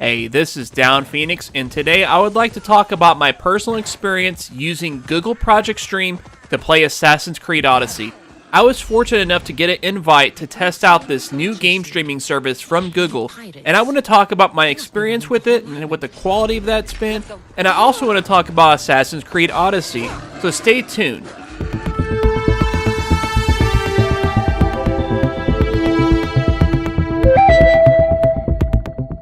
Hey, this is Down Phoenix, and today I would like to talk about my personal experience using Google Project Stream to play Assassin's Creed Odyssey. I was fortunate enough to get an invite to test out this new game streaming service from Google, and I want to talk about my experience with it and what the quality of that's been, and I also want to talk about Assassin's Creed Odyssey, so stay tuned.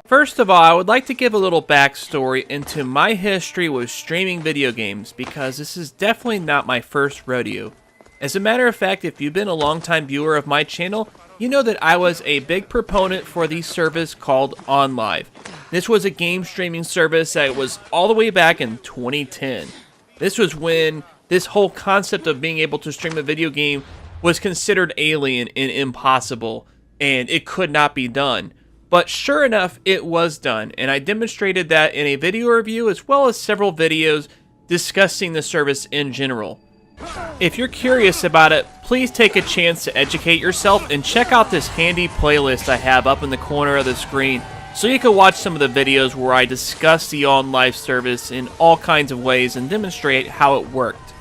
First of all, I would like to give a little backstory into my history with streaming video games, because this is definitely not my first rodeo. As a matter of fact, if you've been a longtime viewer of my channel, you know that I was a big proponent for the service called OnLive. This was a game streaming service that was all the way back in 2010. This was when this whole concept of being able to stream a video game was considered alien and impossible, and it could not be done. But sure enough, it was done, and I demonstrated that in a video review as well as several videos discussing the service in general. If you're curious about it, please take a chance to educate yourself and check out this handy playlist I have up in the corner of the screen so you can watch some of the videos where I discuss the OnLive service in all kinds of ways and demonstrate how it worked.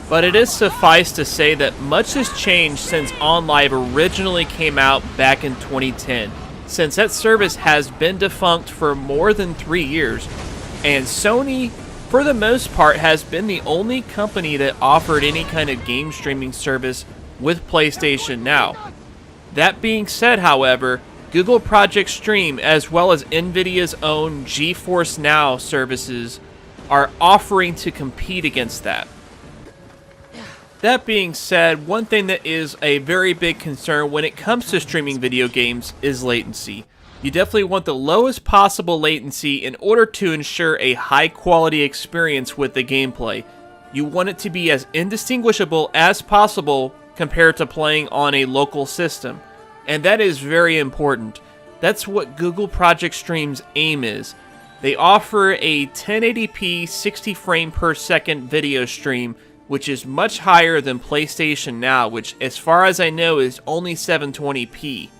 But it is suffice to say that much has changed since OnLive originally came out back in 2010. Since that service has been defunct for more than 3 years, and Sony, for the most part, has been the only company that offered any kind of game streaming service with PlayStation Now. That being said, however, Google Project Stream, as well as Nvidia's own GeForce Now services, are offering to compete against that. That being said, one thing that is a very big concern when it comes to streaming video games is latency. You definitely want the lowest possible latency in order to ensure a high quality experience with the gameplay. You want it to be as indistinguishable as possible compared to playing on a local system. And that is very important. That's what Google Project Stream's aim is. They offer a 1080p 60 frame per second video stream, which is much higher than PlayStation Now, which as far as I know is only 720p.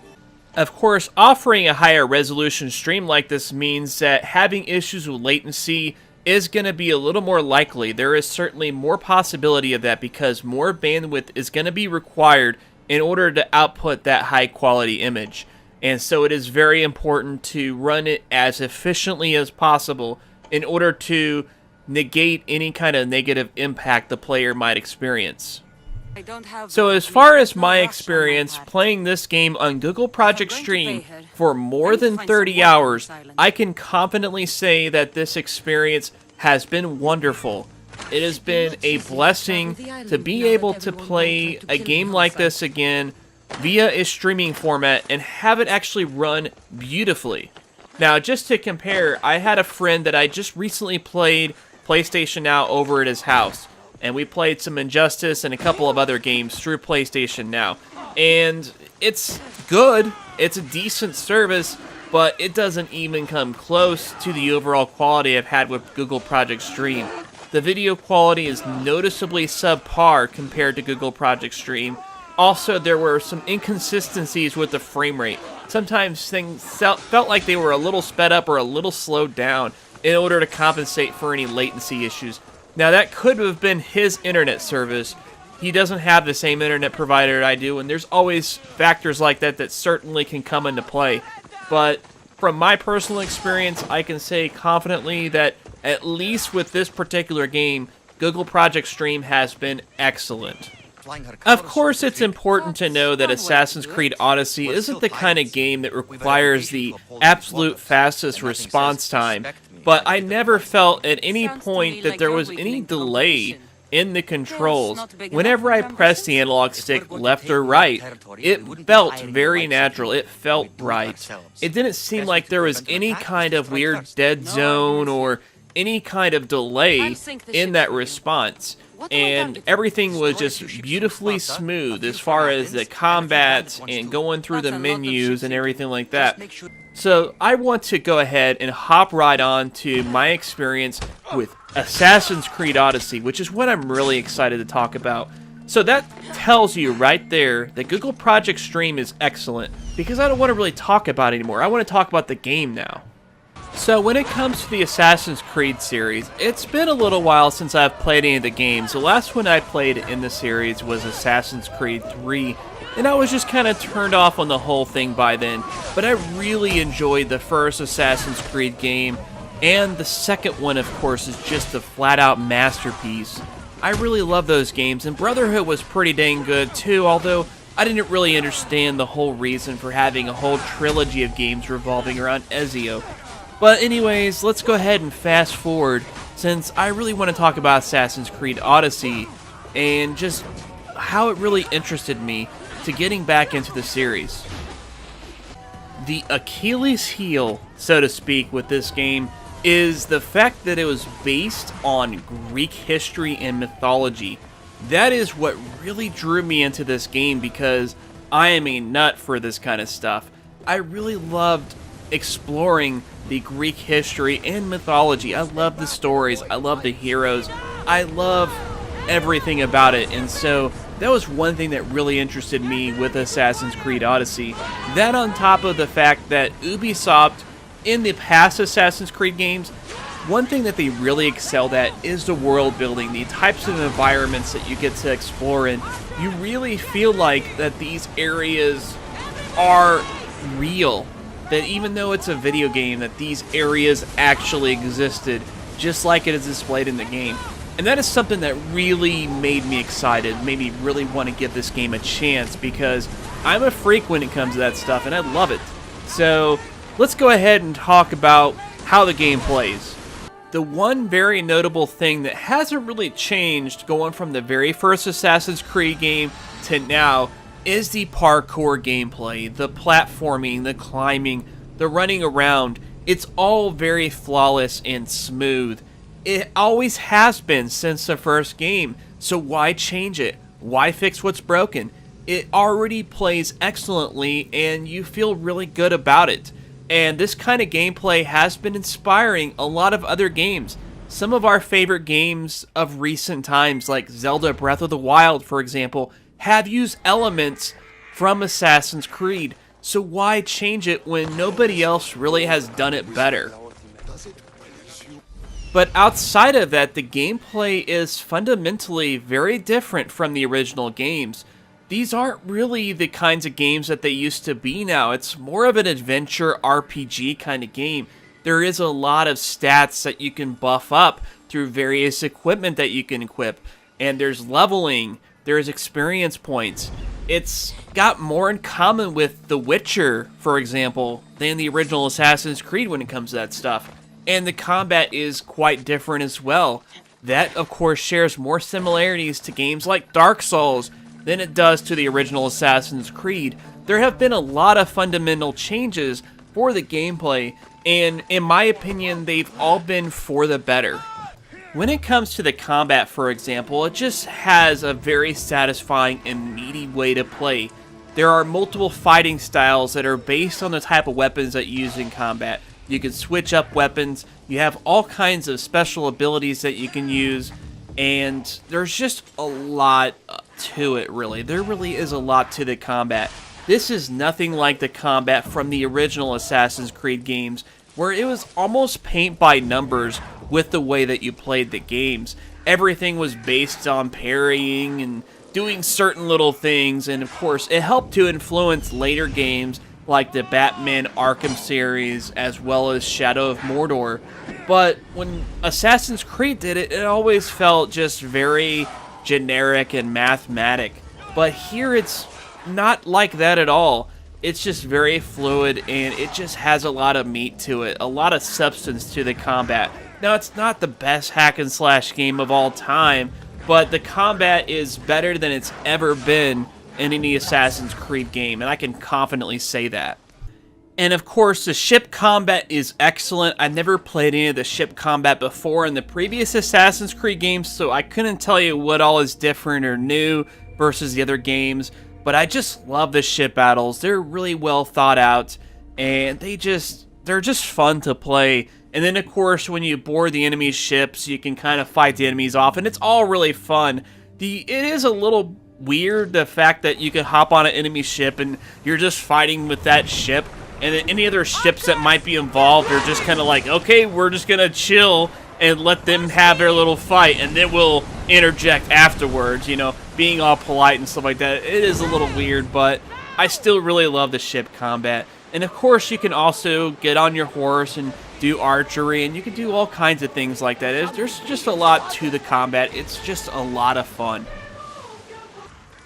Of course, offering a higher resolution stream like this means that having issues with latency is going to be a little more likely. There is certainly more possibility of that because more bandwidth is going to be required in order to output that high quality image. And so it is very important to run it as efficiently as possible in order to negate any kind of negative impact the player might experience. So as far as my experience playing this game on Google Project Stream for more than 30 hours, I can confidently say that this experience has been wonderful. It has been a blessing to be able to play a game like this again via a streaming format and have it actually run beautifully. Now, just to compare, I had a friend that I just recently played PlayStation Now over at his house, and we played some Injustice and a couple of other games through PlayStation Now, and it's good, it's a decent service, but it doesn't even come close to the overall quality I've had with Google Project Stream. The video quality is noticeably subpar compared to Google Project Stream. Also, there were some inconsistencies with the frame rate. Sometimes things felt like they were a little sped up or a little slowed down in order to compensate for any latency issues. Now, that could have been his internet service. He doesn't have the same internet provider I do, and there's always factors like that that certainly can come into play. But from my personal experience, I can say confidently that at least with this particular game, Google Project Stream has been excellent. Of course, it's important to know that Assassin's Creed Odyssey isn't the kind of game that requires the absolute fastest response time, but I never felt at any point that there was any delay in the controls. Whenever I pressed the analog stick left or right, it felt very natural. It felt right. It didn't seem like there was any kind of weird dead zone or any kind of delay in that response. And everything was just beautifully smooth as far as the combat and going through the menus and everything like that. So I want to go ahead and hop right on to my experience with Assassin's Creed Odyssey, which is what I'm really excited to talk about. So that tells you right there that Google Project Stream is excellent, because I don't want to really talk about it anymore. I want to talk about the game now. So when it comes to the Assassin's Creed series, it's been a little while since I've played any of the games. The last one I played in the series was Assassin's Creed 3, and I was just kind of turned off on the whole thing by then. But I really enjoyed the first Assassin's Creed game, and the second one, of course, is just a flat-out masterpiece. I really love those games, and Brotherhood was pretty dang good too, although I didn't really understand the whole reason for having a whole trilogy of games revolving around Ezio. But anyways, let's go ahead and fast forward, since I really want to talk about Assassin's Creed Odyssey and just how it really interested me to getting back into the series. The Achilles heel, so to speak, with this game is the fact that it was based on Greek history and mythology. That is what really drew me into this game because I am a nut for this kind of stuff. I really loved exploring the Greek history and mythology. I love the stories, I love the heroes, I love everything about it, and so that was one thing that really interested me with Assassin's Creed Odyssey. That on top of the fact that Ubisoft, in the past Assassin's Creed games, one thing that they really excelled at is the world building, the types of environments that you get to explore in. You really feel like that these areas are real. That even though it's a video game, that these areas actually existed, just like it is displayed in the game. And that is something that really made me excited, made me really want to give this game a chance, because I'm a freak when it comes to that stuff, and I love it. So, let's go ahead and talk about how the game plays. The one very notable thing that hasn't really changed going from the very first Assassin's Creed game to now is the parkour gameplay, the platforming, the climbing, the running around. It's all very flawless and smooth. It always has been since the first game, so why change it? Why fix what's broken? It already plays excellently and you feel really good about it. And this kind of gameplay has been inspiring a lot of other games. Some of our favorite games of recent times, like Zelda Breath of the Wild, for example, have used elements from Assassin's Creed, so why change it when nobody else really has done it better? But outside of that, the gameplay is fundamentally very different from the original games. These aren't really the kinds of games that they used to be now. It's more of an adventure RPG kind of game. There is a lot of stats that you can buff up through various equipment that you can equip, and there's leveling. There's experience points. It's got more in common with The Witcher, for example, than the original Assassin's Creed when it comes to that stuff. And the combat is quite different as well. That, of course, shares more similarities to games like Dark Souls than it does to the original Assassin's Creed. There have been a lot of fundamental changes for the gameplay, and in my opinion, they've all been for the better. When it comes to the combat, for example, it just has a very satisfying and meaty way to play. There are multiple fighting styles that are based on the type of weapons that you use in combat. You can switch up weapons, you have all kinds of special abilities that you can use, and there's just a lot to it, really. There really is a lot to the combat. This is nothing like the combat from the original Assassin's Creed games, where it was almost paint by numbers with the way that you played the games. Everything was based on parrying and doing certain little things, and of course it helped to influence later games like the Batman Arkham series as well as Shadow of Mordor. But when Assassin's Creed did it, it always felt just very generic and mathematic. But here it's not like that at all. It's just very fluid, and it just has a lot of meat to it, a lot of substance to the combat. Now, it's not the best hack and slash game of all time, but the combat is better than it's ever been in any Assassin's Creed game, and I can confidently say that. And of course, the ship combat is excellent. I never played any of the ship combat before in the previous Assassin's Creed games, so I couldn't tell you what all is different or new versus the other games, but I just love the ship battles. They're really well thought out, and they're just fun to play. And then, of course, when you board the enemy ships, you can kind of fight the enemies off, and it's all really fun. It is a little weird, the fact that you can hop on an enemy ship and you're just fighting with that ship, and then any other ships that might be involved are just kind of like, okay, we're just gonna chill and let them have their little fight, and then we'll interject afterwards, you know, being all polite and stuff like that. It is a little weird, but I still really love the ship combat. And of course, you can also get on your horse and do archery, and you can do all kinds of things like that. There's just a lot to the combat. It's just a lot of fun.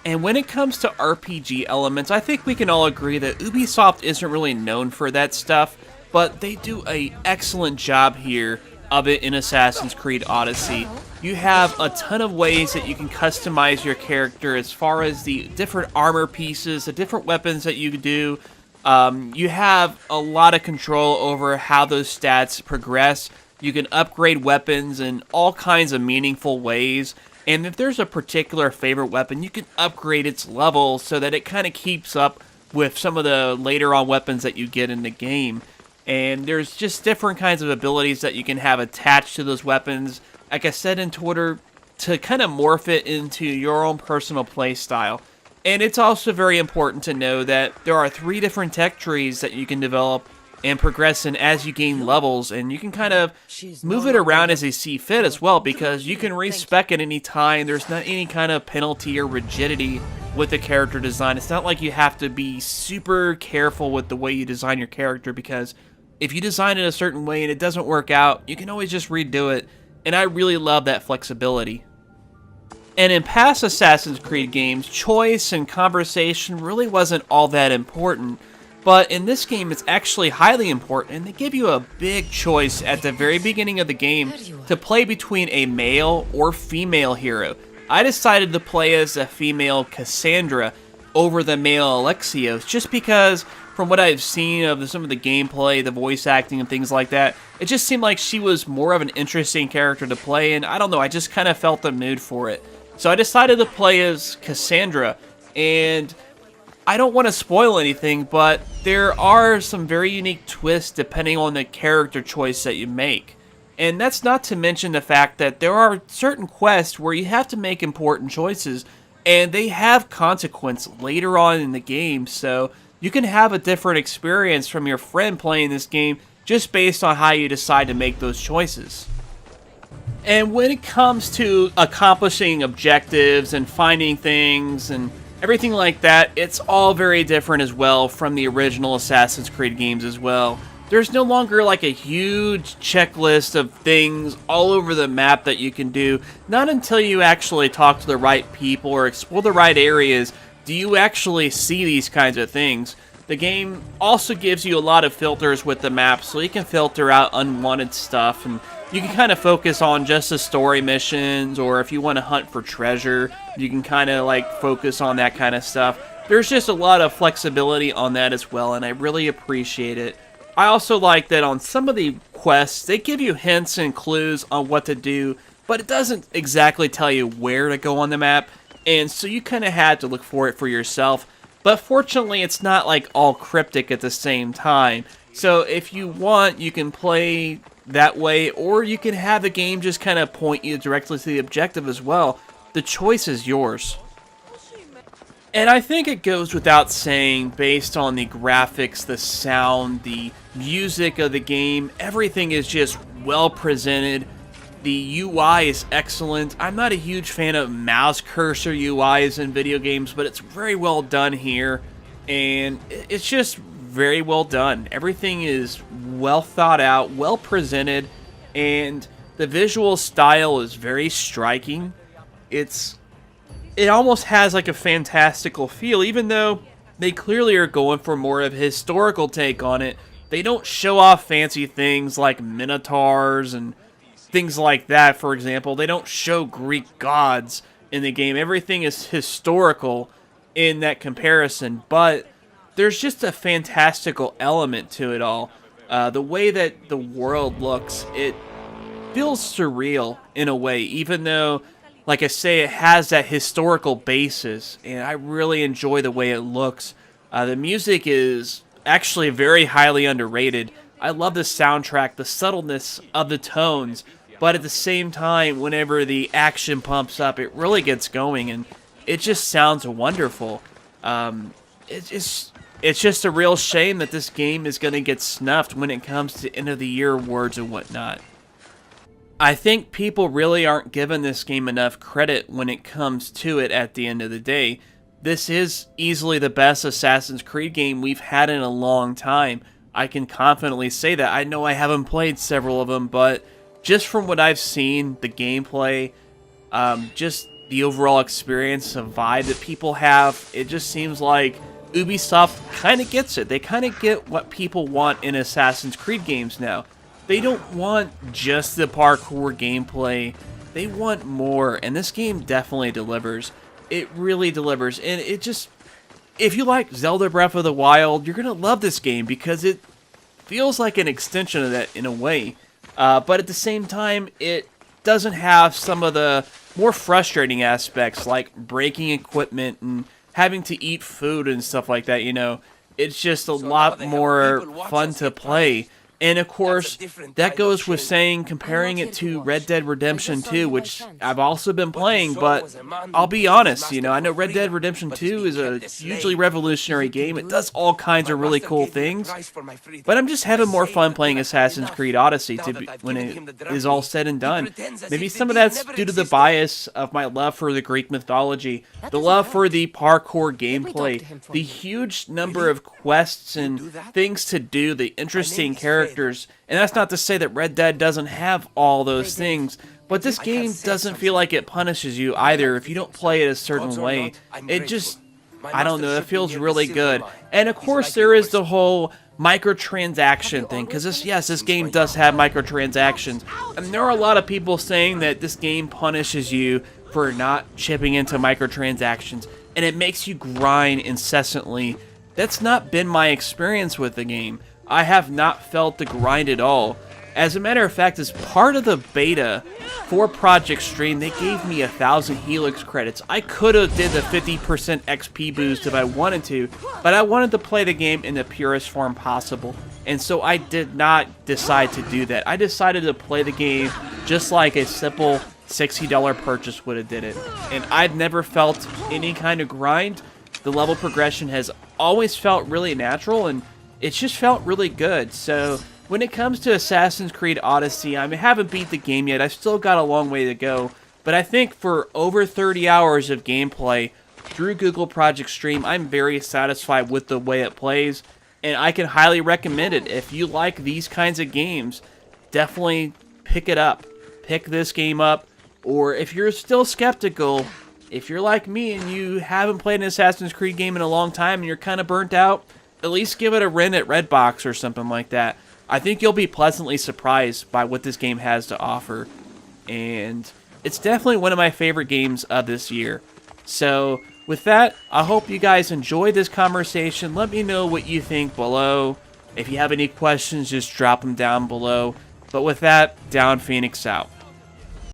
And when it comes to RPG elements, I think we can all agree that Ubisoft isn't really known for that stuff, but they do an excellent job here of it in Assassin's Creed Odyssey. You have a ton of ways that you can customize your character as far as the different armor pieces, the different weapons that you can do. You have a lot of control over how those stats progress. You can upgrade weapons in all kinds of meaningful ways. And if there's a particular favorite weapon, you can upgrade its level so that it kind of keeps up with some of the later on weapons that you get in the game. And there's just different kinds of abilities that you can have attached to those weapons, like I said in Twitter, to kind of morph it into your own personal play style. And it's also very important to know that there are 3 different tech trees that you can develop and progress in as you gain levels, and you can kind of move it around as you see fit as well, because you can respec at any time. There's not any kind of penalty or rigidity with the character design. It's not like you have to be super careful with the way you design your character, because if you design it a certain way and it doesn't work out, you can always just redo it, and I really love that flexibility. And in past Assassin's Creed games, choice and conversation really wasn't all that important. But in this game, it's actually highly important, and they give you a big choice at the very beginning of the game to play between a male or female hero. I decided to play as a female Cassandra over the male Alexios, just because from what I've seen of some of the gameplay, the voice acting and things like that, it just seemed like she was more of an interesting character to play, and I don't know, I just kind of felt the mood for it. So I decided to play as Cassandra, and I don't want to spoil anything, but there are some very unique twists depending on the character choice that you make. And that's not to mention the fact that there are certain quests where you have to make important choices, and they have consequence later on in the game, so you can have a different experience from your friend playing this game just based on how you decide to make those choices. And when it comes to accomplishing objectives and finding things and everything like that, it's all very different as well from the original Assassin's Creed games as well. There's no longer like a huge checklist of things all over the map that you can do. Not until you actually talk to the right people or explore the right areas do you actually see these kinds of things. The game also gives you a lot of filters with the map, so you can filter out unwanted stuff, and you can kind of focus on just the story missions, or if you want to hunt for treasure, you can kind of like focus on that kind of stuff. There's just a lot of flexibility on that as well, and I really appreciate it. I also like that on some of the quests, they give you hints and clues on what to do, but it doesn't exactly tell you where to go on the map, and so you kind of had to look for it for yourself. But fortunately, it's not like all cryptic at the same time. So if you want, you can play that way, or you can have the game just kind of point you directly to the objective as well. The choice is yours. And I think it goes without saying, based on the graphics, the sound, the music of the game, everything is just well presented. The UI is excellent. I'm not a huge fan of mouse cursor UIs in video games, but it's very well done here, and it's just very well done. Everything is well thought out, well presented, and the visual style is very striking. It almost has like a fantastical feel, even though they clearly are going for more of a historical take on it. They don't show off fancy things like minotaurs and things like that, for example. They don't show Greek gods in the game. Everything is historical in that comparison, but there's just a fantastical element to it all. The way that the world looks, it feels surreal in a way, even though, like I say, it has that historical basis, and I really enjoy the way it looks. The music is actually very highly underrated. I love the soundtrack, the subtleness of the tones, but at the same time, whenever the action pumps up, it really gets going, and it just sounds wonderful. It's it's just a real shame that this game is going to get snuffed when it comes to end of the year awards and whatnot. I think people really aren't giving this game enough credit when it comes to it at the end of the day. This is easily the best Assassin's Creed game we've had in a long time. I can confidently say that. I know I haven't played several of them, but just from what I've seen, the gameplay, just the overall experience, the vibe that people have, it just seems like Ubisoft kind of gets it. They kind of get what people want in Assassin's Creed games now. They don't want just the parkour gameplay. They want more, and this game definitely delivers. It really delivers, and it just... If you like Zelda Breath of the Wild, you're going to love this game because it feels like an extension of that in a way. But at the same time, it doesn't have some of the more frustrating aspects like breaking equipment and having to eat food and stuff like that, you know. It's just a lot more fun to play. And of course, that goes with saying, comparing it to Red Dead Redemption 2, which I've also been playing, but I'll be honest, you know, I know Red Dead Redemption 2 is a hugely revolutionary game. It does all kinds of really cool things, but I'm just having more fun playing Assassin's Creed Odyssey when it is all said and done. Maybe some of that's due to the bias of my love for the Greek mythology, the love for the parkour gameplay, the huge number of quests and things to do, the interesting characters. And that's not to say that Red Dead doesn't have all those things, but this game doesn't feel like it punishes you either if you don't play it a certain way. It just, I don't know, it feels really good. And of course there is the whole microtransaction thing, because this game does have microtransactions. And there are a lot of people saying that this game punishes you for not chipping into microtransactions, and it makes you grind incessantly. That's not been my experience with the game. I have not felt the grind at all. As a matter of fact, as part of the beta for Project Stream, they gave me 1,000 Helix credits. I could have did the 50% XP boost if I wanted to, but I wanted to play the game in the purest form possible. And so I did not decide to do that. I decided to play the game just like a simple $60 purchase would have did it. And I've never felt any kind of grind. The level progression has always felt really natural, and it's just felt really good. So when it comes to Assassin's Creed Odyssey, I haven't beat the game yet. I've still got a long way to go. But I think for over 30 hours of gameplay through Google Project Stream, I'm very satisfied with the way it plays. And I can highly recommend it. If you like these kinds of games, definitely pick it up. Pick this game up. Or if you're still skeptical, if you're like me and you haven't played an Assassin's Creed game in a long time and you're kind of burnt out, at least give it a rent at Redbox or something like that. I think you'll be pleasantly surprised by what this game has to offer. And it's definitely one of my favorite games of this year. So with that, I hope you guys enjoyed this conversation. Let me know what you think below. If you have any questions, just drop them down below. But with that, Down Phoenix out.